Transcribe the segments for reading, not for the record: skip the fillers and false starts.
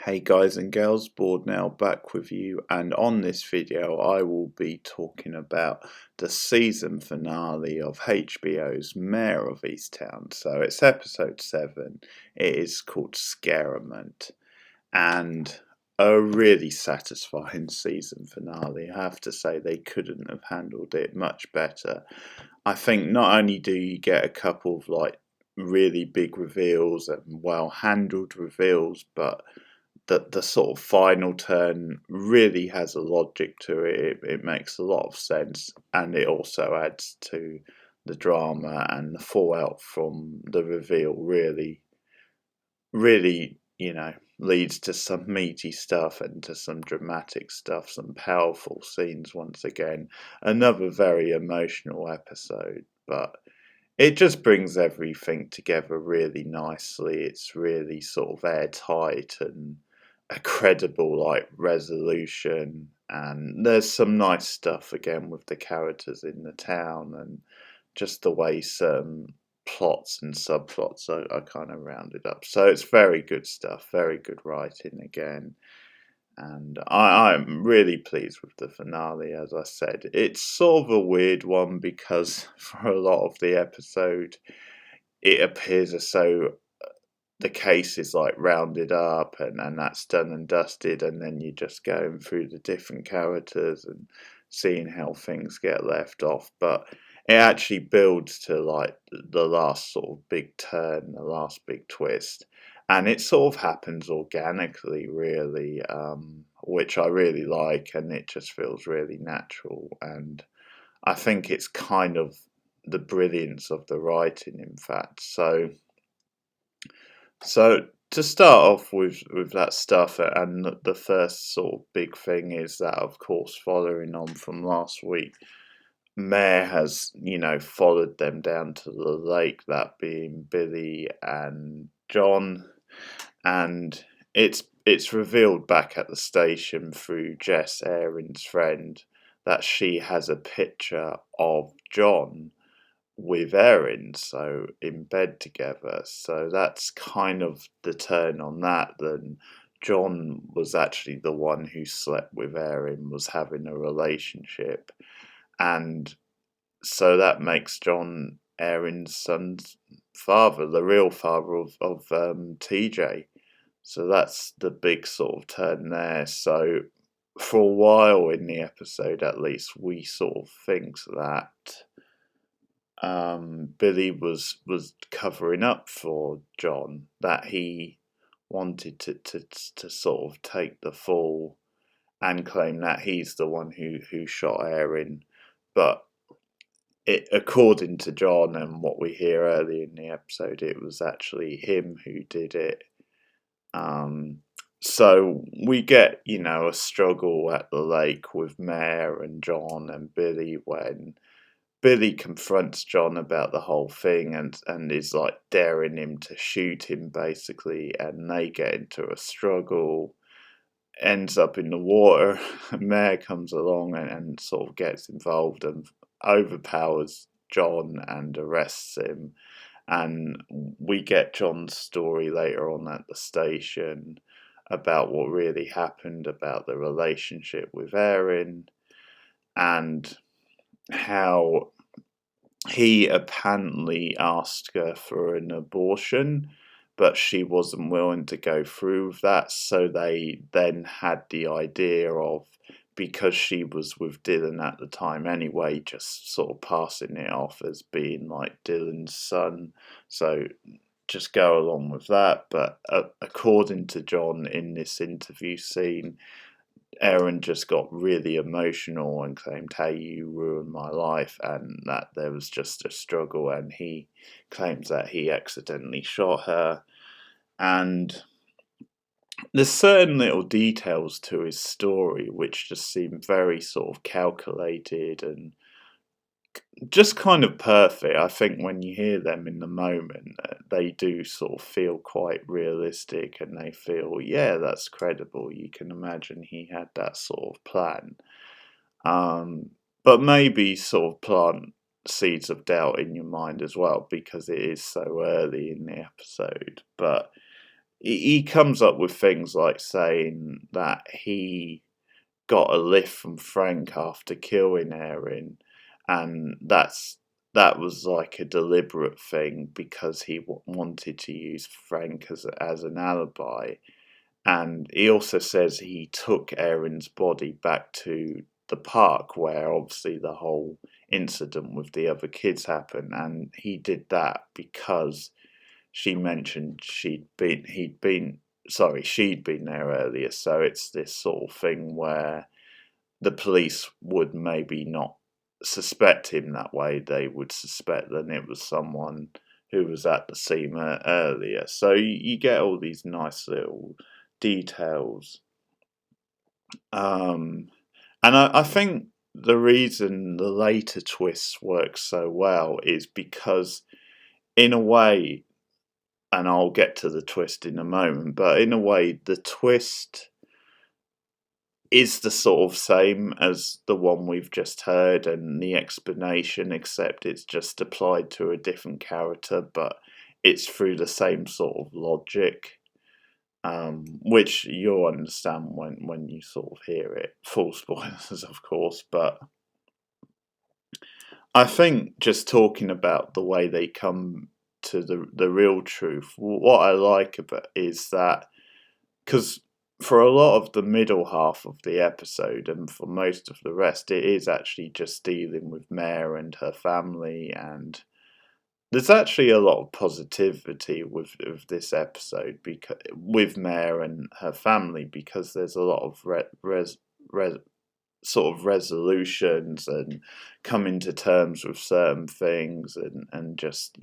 Hey guys and girls, Board now back with you, and on this video I will be talking about the season finale of HBO's Mare of Easttown. So it's episode 7, it is called Scarement, and a really satisfying season finale. I have to say they couldn't have handled it much better. I think not only do you get a couple of really big reveals and well handled reveals, but the sort of final turn really has a logic to it. It makes a lot of sense, and it also adds to the drama, and the fallout from the reveal really, leads to some meaty stuff and to some dramatic stuff, some powerful scenes once again. Another very emotional episode, but it just brings everything together really nicely. It's really sort of airtight and a credible resolution, and there's some nice stuff again with the characters in the town and just the way some plots and subplots are kind of rounded up. So it's very good stuff, very good writing again. And I'm really pleased with the finale. As I said, it's sort of a weird one because for a lot of the episode it appears as though the case is rounded up and that's done and dusted, and then you're just going through the different characters and seeing how things get left off. But it actually builds to the last sort of big turn, the last big twist, and it sort of happens organically really, which I really like, and it just feels really natural. And I think it's kind of the brilliance of the writing, in fact. So to start off with that stuff, and the first sort of big thing is that, of course, following on from last week, Mare has, followed them down to the lake, that being Billy and John, and it's revealed back at the station through Jess, Erin's friend, that she has a picture of John with Erin, so in bed together. So that's kind of the turn on that. Then John was actually the one who slept with Erin, was having a relationship, and so that makes John Erin's son's father, the real father of TJ. So that's the big sort of turn there. So for a while in the episode, at least, we sort of think that Billy was covering up for John, that he wanted to sort of take the fall and claim that he's the one who shot Erin. But according to John and what we hear early in the episode, it was actually him who did it. So we get, a struggle at the lake with Mare and John and Billy when Billy confronts John about the whole thing and is daring him to shoot him basically, and they get into a struggle, ends up in the water. Mare comes along and sort of gets involved and overpowers John and arrests him, and we get John's story later on at the station about what really happened, about the relationship with Erin, and how he apparently asked her for an abortion, but she wasn't willing to go through with that. So they then had the idea of, because she was with Dylan at the time anyway, just sort of passing it off as being Dylan's son. So just go along with that. But according to John in this interview scene, Erin just got really emotional and claimed, "Hey, you ruined my life," and that there was just a struggle, and he claims that he accidentally shot her. And there's certain little details to his story which just seem very sort of calculated and just kind of perfect. I think when you hear them in the moment, they do sort of feel quite realistic, and they feel, yeah, that's credible. You can imagine he had that sort of plan. But maybe sort of plant seeds of doubt in your mind as well, because it is so early in the episode. But he comes up with things like saying that he got a lift from Frank after killing Erin, and that was like a deliberate thing because he wanted to use Frank as an alibi. And he also says he took Erin's body back to the park where obviously the whole incident with the other kids happened, and he did that because she mentioned she'd been there earlier. So it's this sort of thing where the police would maybe not suspect him that way. They would suspect that it was someone who was at the scene earlier. So you get all these nice little details. Um, and I think the reason the later twists work so well is because, in a way, and I'll get to the twist in a moment, but in a way, the twist is the sort of same as the one we've just heard and the explanation, except it's just applied to a different character, but it's through the same sort of logic, which you'll understand when you sort of hear it. Full spoilers, of course, but I think just talking about the way they come to the real truth, what I like about it is that, because for a lot of the middle half of the episode and for most of the rest, it is actually just dealing with Mare and her family, and there's actually a lot of positivity with this episode because with Mare and her family, because there's a lot of sort of resolutions and coming to terms with certain things, and just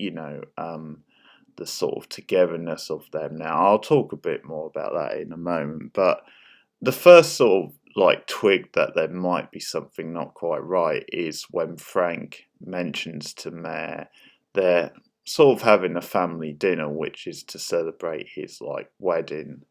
the sort of togetherness of them. Now, I'll talk a bit more about that in a moment, but the first sort of like twig that there might be something not quite right is when Frank mentions to Mare they're sort of having a family dinner, which is to celebrate his like wedding,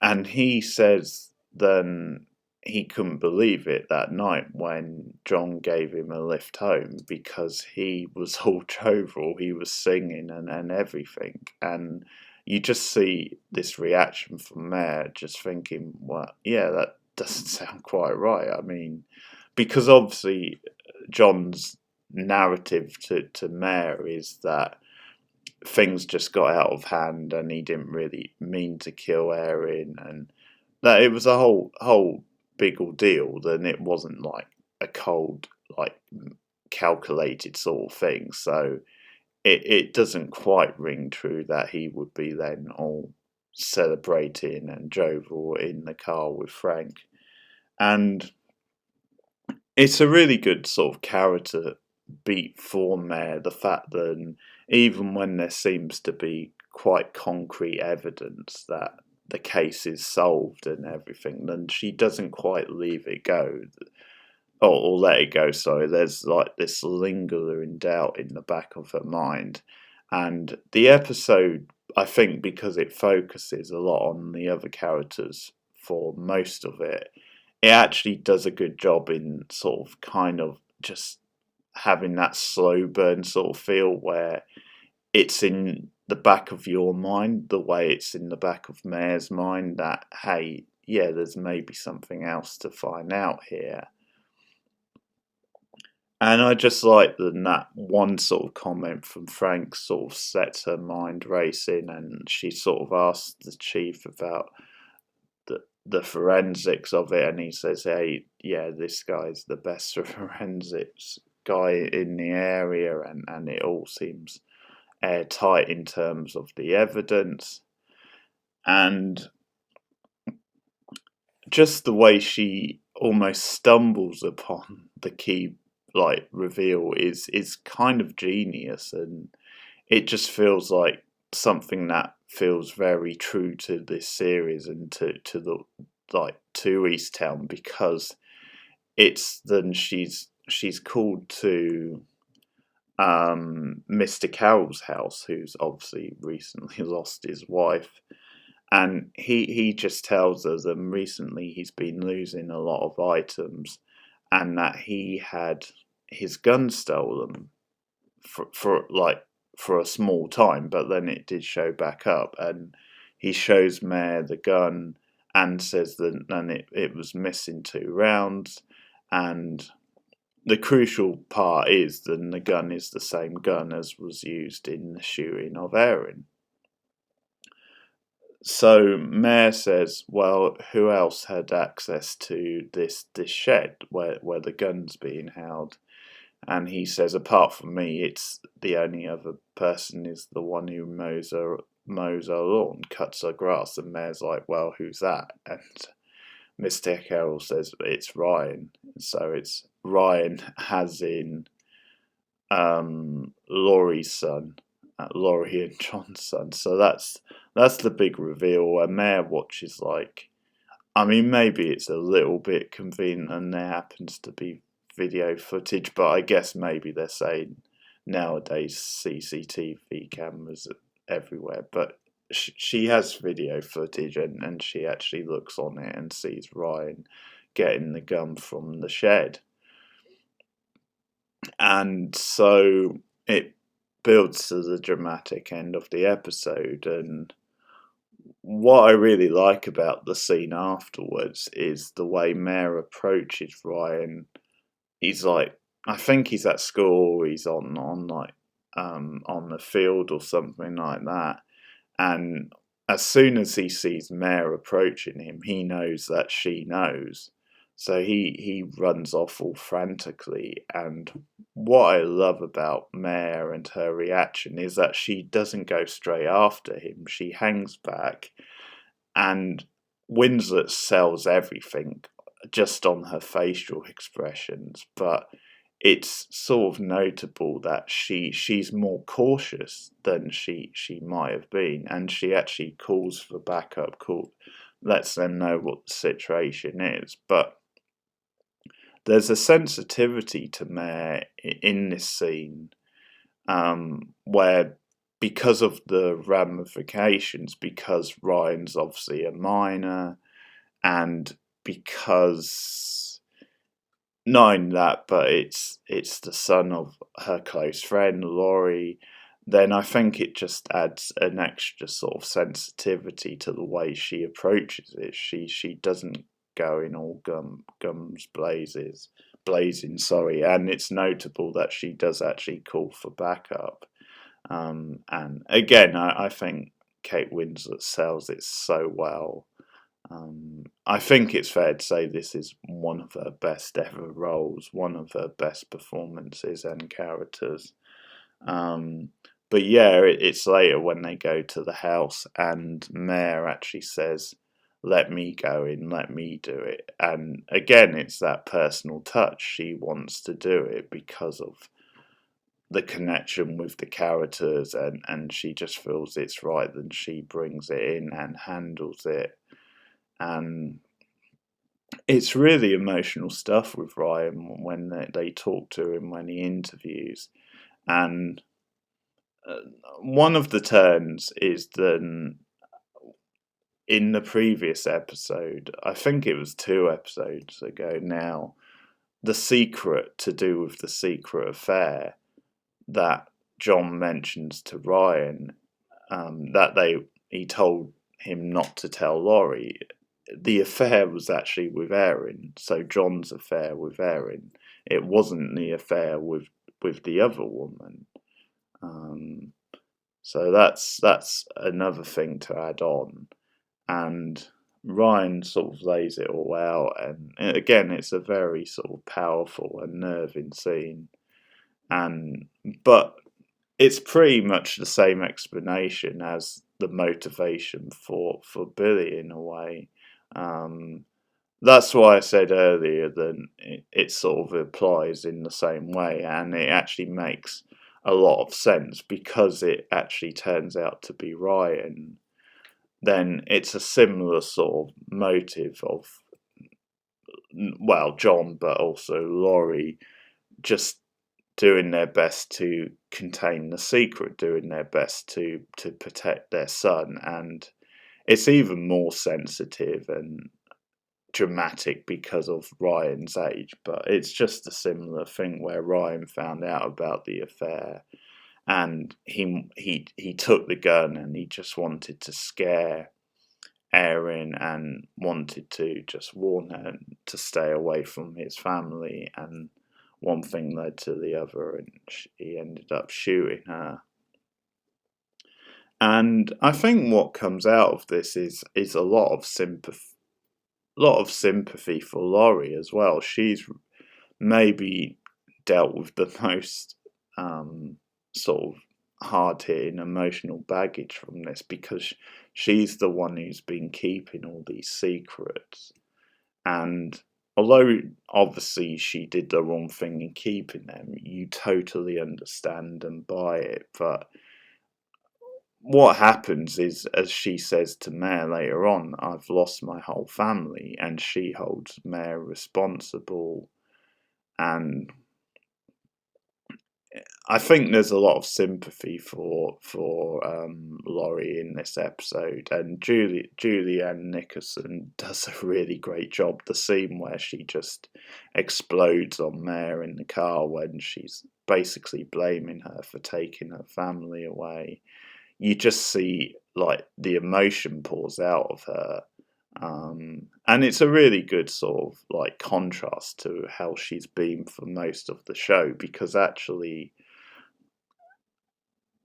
and he says then he couldn't believe it that night when John gave him a lift home because he was all jovial, he was singing and everything. And you just see this reaction from Mare just thinking, well, yeah, that doesn't sound quite right. I mean, because obviously John's narrative to Mare is that things just got out of hand and he didn't really mean to kill Erin, and that it was a whole big ordeal. Then it wasn't like a cold, like calculated sort of thing. So it doesn't quite ring true that he would be then all celebrating and jovial in the car with Frank. And it's a really good sort of character beat for Mare, the fact that even when there seems to be quite concrete evidence that the case is solved and everything, then she doesn't quite leave it go, or let it go, sorry. There's like this lingering doubt in the back of her mind. And the episode, I think, because it focuses a lot on the other characters for most of it, it actually does a good job in sort of kind of just having that slow burn sort of feel where it's in the back of your mind, the way it's in the back of Mare's mind, that, hey, yeah, there's maybe something else to find out here. And I just like that one sort of comment from Frank sort of sets her mind racing, and she sort of asks the chief about the forensics of it, and he says, hey, yeah, this guy's the best forensics guy in the area, and it all seems airtight in terms of the evidence. And just the way she almost stumbles upon the key like reveal is kind of genius, and it just feels like something that feels very true to this series and to the like to Easttown, because it's then she's called to Mr. Carroll's house, who's obviously recently lost his wife, and he just tells us that recently he's been losing a lot of items, and that he had his gun stolen for a small time, but then it did show back up, and he shows Mare the gun and says that it was missing 2 rounds, and the crucial part is that the gun is the same gun as was used in the shooting of Erin. So Mare says, well, who else had access to this shed where the gun's being held? And he says, apart from me, it's the only other person is the one who mows our lawn, cuts our grass. And Mare's like, well, who's that? And Mr. Carroll says, it's Ryan. So it's Ryan, as in Laurie's son, Laurie and John's son. So that's the big reveal where Mare watches like, I mean, maybe it's a little bit convenient and there happens to be video footage, but I guess maybe they're saying nowadays CCTV cameras everywhere, but she has video footage and she actually looks on it and sees Ryan getting the gun from the shed. And so it builds to the dramatic end of the episode, and what I really like about the scene afterwards is the way Mare approaches Ryan. He's like, I think he's at school, he's on the field or something like that, and as soon as he sees Mare approaching him, he knows that she knows. So he runs off all frantically, and what I love about Mare and her reaction is that she doesn't go straight after him. She hangs back, and Winslet sells everything just on her facial expressions, but it's sort of notable that she's more cautious than she might have been, and she actually calls for backup, lets them know what the situation is. But there's a sensitivity to Mare in this scene, where because of the ramifications, because Ryan's obviously a minor, and because not only that, but it's the son of her close friend Laurie, then I think it just adds an extra sort of sensitivity to the way she approaches it. She doesn't go in all guns blazing, sorry, and it's notable that she does actually call for backup. And again, I think Kate Winslet sells it so well. I think it's fair to say this is one of her best ever roles, one of her best performances and characters. But yeah, it's later when they go to the house and Mare actually says, let me go in, let me do it. And again, it's that personal touch. She wants to do it because of the connection with the characters, and she just feels it's right, then she brings it in and handles it. And it's really emotional stuff with Ryan when they talk to him when he interviews. And one of the turns is then in the previous episode, I think it was 2 episodes ago now, the secret to do with the secret affair that John mentions to Ryan, that he told him not to tell Laurie. The affair was actually with Erin, so John's affair with Erin. It wasn't the affair with the other woman. So that's another thing to add on. And Ryan sort of lays it all out, and again, it's a very sort of powerful and nerving scene. But it's pretty much the same explanation as the motivation for Billy in a way. That's why I said earlier that it sort of applies in the same way, and it actually makes a lot of sense because it actually turns out to be Ryan. Then it's a similar sort of motive of, well, John, but also Laurie, just doing their best to contain the secret, doing their best to protect their son. And it's even more sensitive and dramatic because of Ryan's age, but it's just a similar thing where Ryan found out about the affair and he took the gun and he just wanted to scare Erin and wanted to just warn her to stay away from his family, and one thing led to the other, and he ended up shooting her. And I think what comes out of this is a lot of sympathy for Laurie as well. She's maybe dealt with the most sort of hard-hitting emotional baggage from this, because she's the one who's been keeping all these secrets. And although obviously she did the wrong thing in keeping them, you totally understand and buy it. But what happens is, as she says to Mare later on, I've lost my whole family, and she holds Mare responsible. And I think there's a lot of sympathy for Laurie in this episode, and Julianne Nicholson does a really great job. The scene where she just explodes on Mare in the car when she's basically blaming her for taking her family away. You just see like the emotion pours out of her. And it's a really good sort of like contrast to how she's been for most of the show, because actually,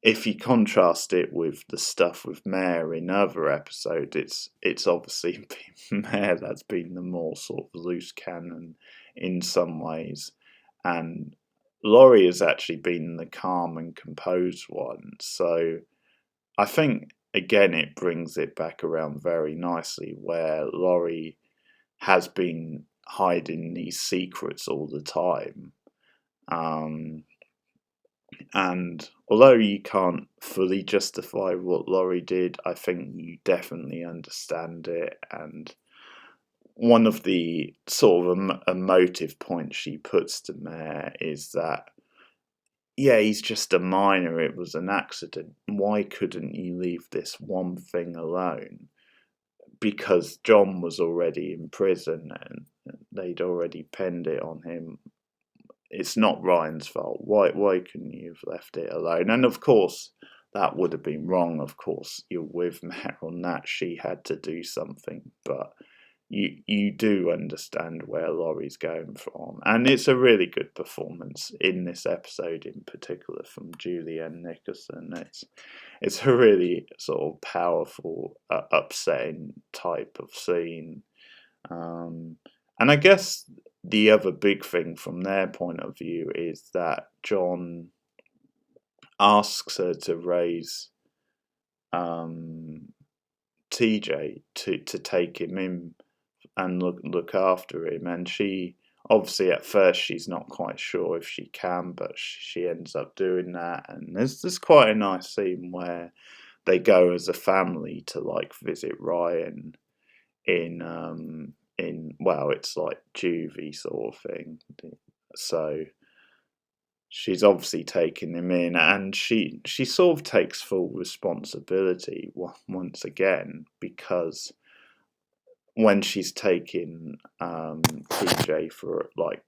if you contrast it with the stuff with Mare in other episodes, it's obviously been Mare that's been the more sort of loose cannon in some ways, and Laurie has actually been the calm and composed one. So I think again it brings it back around very nicely, where Laurie has been hiding these secrets all the time. And although you can't fully justify what Laurie did, I think you definitely understand it. And one of the sort of emotive points she puts to Mare is that, yeah, he's just a minor, it was an accident. Why couldn't you leave this one thing alone? Because John was already in prison and they'd already penned it on him. It's not Ryan's fault. Why couldn't you have left it alone? And of course, that would have been wrong. Of course, you're with Mare on that. She had to do something, but you do understand where Laurie's going from, and it's a really good performance in this episode, in particular from Julianne Nicholson. It's a really sort of powerful, upsetting type of scene. And I guess the other big thing from their point of view is that John asks her to raise TJ to take him in and look after him, and she obviously at first she's not quite sure if she can, but she ends up doing that. And there's quite a nice scene where they go as a family to like visit Ryan in well, it's like juvie sort of thing. So she's obviously taking him in, and she sort of takes full responsibility once again, because when she's taking TJ for like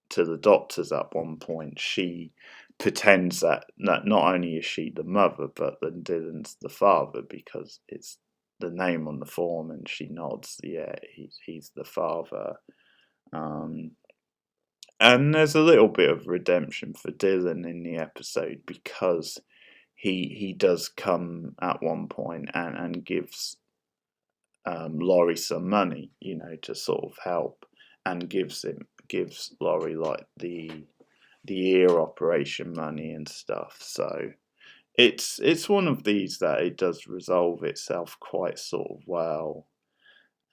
to the doctors at one point, she pretends that not only is she the mother, but then Dylan's the father, because it's the name on the form, and she nods, yeah, he's the father. And there's a little bit of redemption for Dylan in the episode, because he does come at one point and gives Laurie some money, to sort of help, and gives Laurie like the ear operation money and stuff. So it's one of these that it does resolve itself quite sort of well,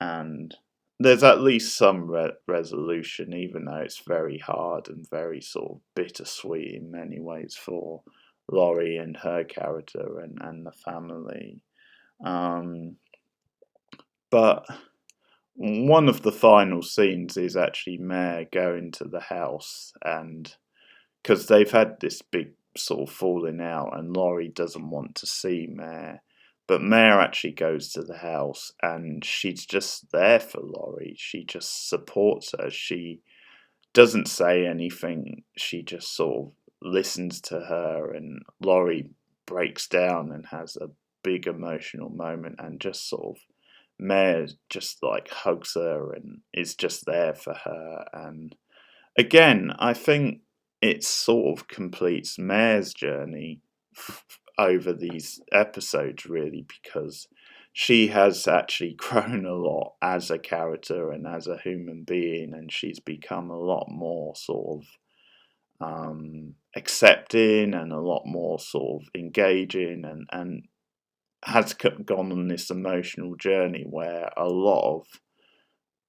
and there's at least some resolution, even though it's very hard and very sort of bittersweet in many ways for Laurie and her character and the family. But one of the final scenes is actually Mare going to the house, and because they've had this big sort of falling out, and Laurie doesn't want to see Mare, but Mare actually goes to the house, and she's just there for Laurie. She just supports her. She doesn't say anything. She just sort of listens to her, and Laurie breaks down and has a big emotional moment, and just sort of Mare just like hugs her and is just there for her. And again, I think it sort of completes Mare's journey over these episodes, really, because she has actually grown a lot as a character and as a human being, and she's become a lot more sort of accepting and a lot more sort of engaging, and has gone on this emotional journey where a lot of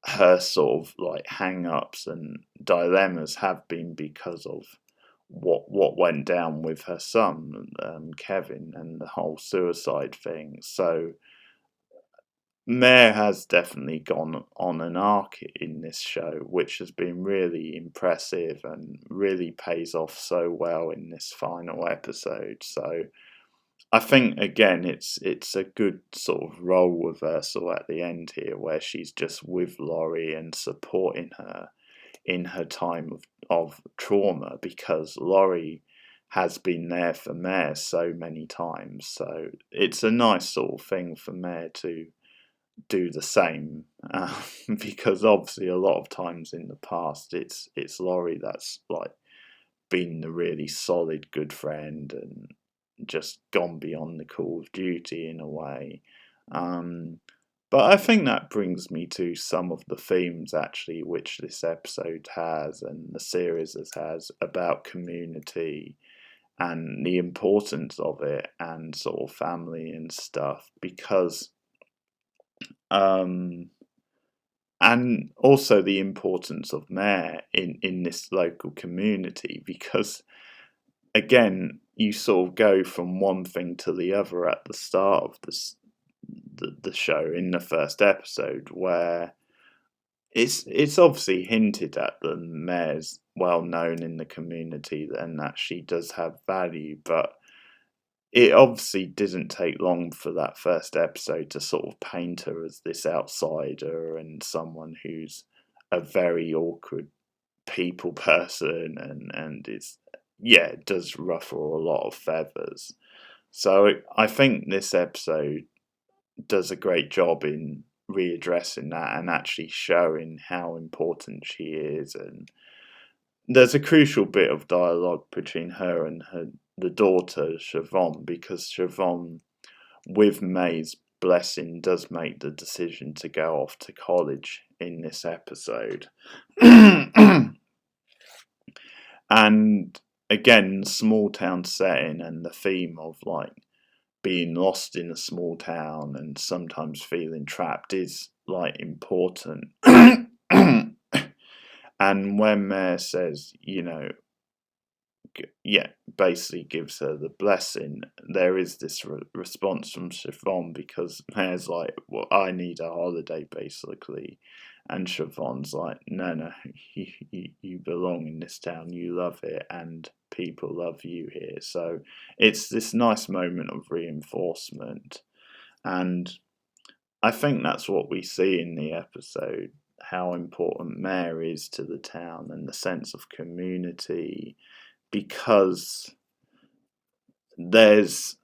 her sort of like hang-ups and dilemmas have been because of what went down with her son, Kevin, and the whole suicide thing. So Mare has definitely gone on an arc in this show, which has been really impressive and really pays off so well in this final episode. So I think again, it's a good sort of role reversal at the end here, where she's just with Laurie and supporting her in her time of trauma, because Laurie has been there for Mare so many times. So it's a nice sort of thing for Mare to do the same, because obviously a lot of times in the past it's Laurie that's like been the really solid good friend and just gone beyond the call of duty in a way. But I think that brings me to some of the themes actually which this episode has and the series has about community and the importance of it and sort of family and stuff, because and also the importance of Mare in this local community, because again, you sort of go from one thing to the other at the start of the show in the first episode, where it's obviously hinted at that Mare's well known in the community and that she does have value, but it obviously didn't take long for that first episode to sort of paint her as this outsider and someone who's a very awkward people person, and is, yeah, it does ruffle a lot of feathers. So I think this episode does a great job in readdressing that and actually showing how important she is. And there's a crucial bit of dialogue between her and the daughter Siobhan, because Siobhan, with May's blessing, does make the decision to go off to college in this episode. And again, small town setting and the theme of like being lost in a small town and sometimes feeling trapped is like important. And when Mare says, you know, yeah, basically gives her the blessing, there is this response from Siobhan, because Mare's like, well, I need a holiday, basically. And Siobhan's like, no, you belong in this town, you love it, and people love you here. So it's this nice moment of reinforcement. And I think that's what we see in the episode, how important Mare is to the town and the sense of community, because there's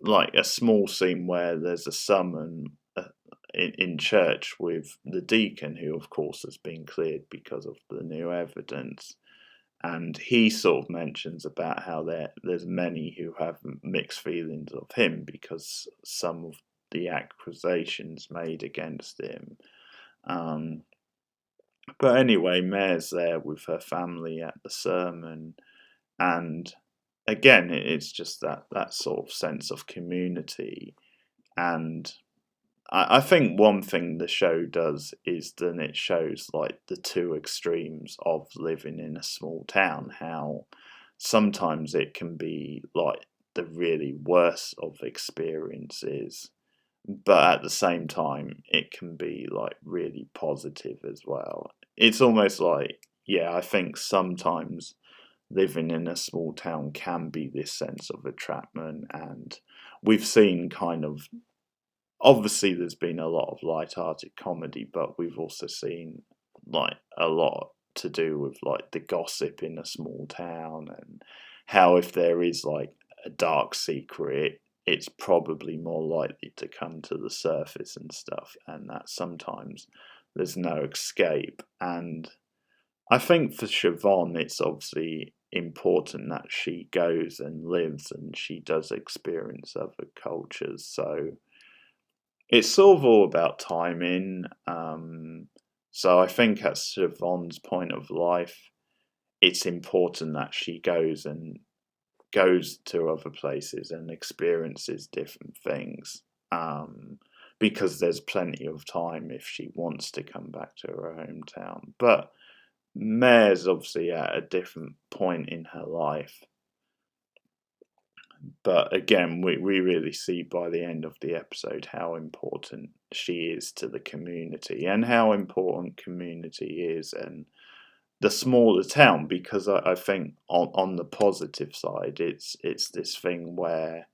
like a small scene where there's a summon in church with the deacon, who of course has been cleared because of the new evidence, and he sort of mentions about how there's many who have mixed feelings of him because some of the accusations made against him. But anyway, Mare's there with her family at the sermon, and again, it's just that sort of sense of community. And I think one thing the show does is then it shows like the two extremes of living in a small town, how sometimes it can be like the really worst of experiences, but at the same time it can be like really positive as well. It's almost like, yeah, I think sometimes living in a small town can be this sense of entrapment, and we've seen kind of, obviously there's been a lot of light-hearted comedy, but we've also seen like a lot to do with like the gossip in a small town, and how if there is like a dark secret, it's probably more likely to come to the surface and stuff, and that sometimes there's no escape. And I think for Siobhan, it's obviously important that she goes and lives and she does experience other cultures. So it's sort of all about timing. So I think at Siobhan's point of life, it's important that she goes to other places and experiences different things. Because there's plenty of time if she wants to come back to her hometown. But Mare's obviously at a different point in her life. But again, we really see by the end of the episode how important she is to the community and how important community is and the smaller town, because I think on the positive side, it's this thing where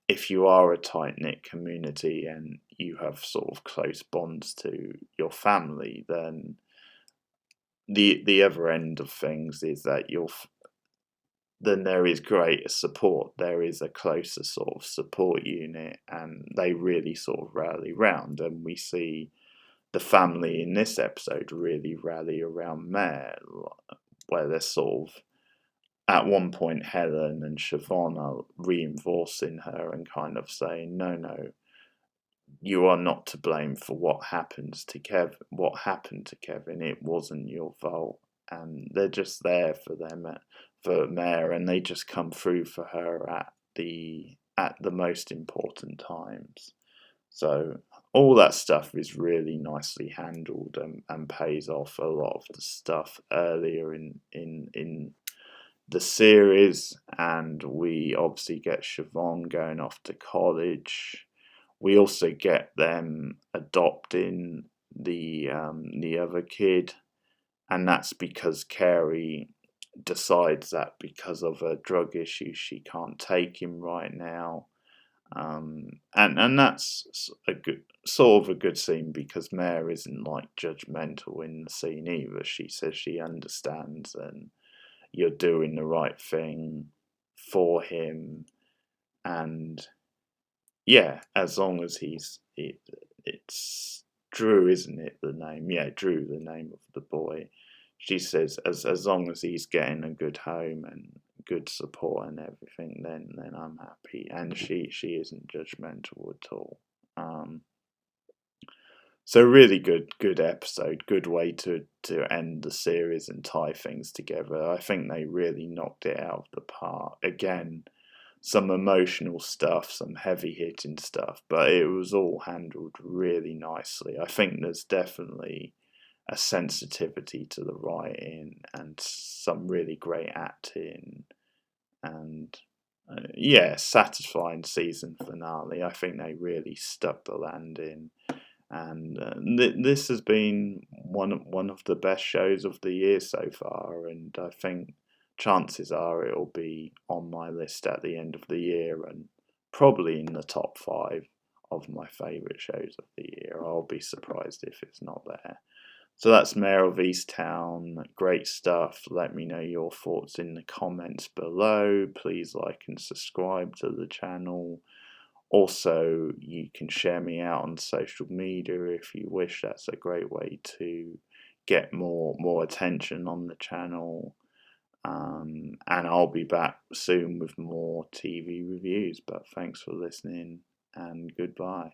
if you are a tight-knit community and you have sort of close bonds to your family, then the other end of things is that then there is greater support. There is a closer sort of support unit, and they really sort of rally round. And we see the family in this episode really rally around Mare, where they're sort of at one point Helen and Siobhan are reinforcing her and kind of saying, no, you are not to blame for what happens to Kevin. What happened to Kevin? It wasn't your fault, and they're just there for them for Mare, and they just come through for her at the most important times. So all that stuff is really nicely handled and pays off a lot of the stuff earlier in the series, and we obviously get Siobhan going off to college. We also get them adopting the other kid, and that's because Carrie decides that because of her drug issue she can't take him right now. And that's a good sort of a good scene because Mare isn't like judgmental in the scene either. She says she understands and you're doing the right thing for him, and yeah, as long as it's Drew, isn't it, the name? Yeah, Drew, the name of the boy. She says as long as he's getting a good home and good support and everything, then I'm happy. And she isn't judgmental at all. So really good episode, good way to end the series and tie things together. I think they really knocked it out of the park. Again, some emotional stuff, some heavy hitting stuff, but it was all handled really nicely. I think there's definitely a sensitivity to the writing and some really great acting, and yeah, satisfying season finale. I think they really stuck the landing, and this has been one of the best shows of the year so far, and I think chances are it'll be on my list at the end of the year and probably in the top 5 of my favourite shows of the year. I'll be surprised if it's not there. So that's Mare of Easttown. Great stuff. Let me know your thoughts in the comments below. Please like and subscribe to the channel. Also, you can share me out on social media if you wish. That's a great way to get more attention on the channel. And I'll be back soon with more TV reviews. But thanks for listening and goodbye.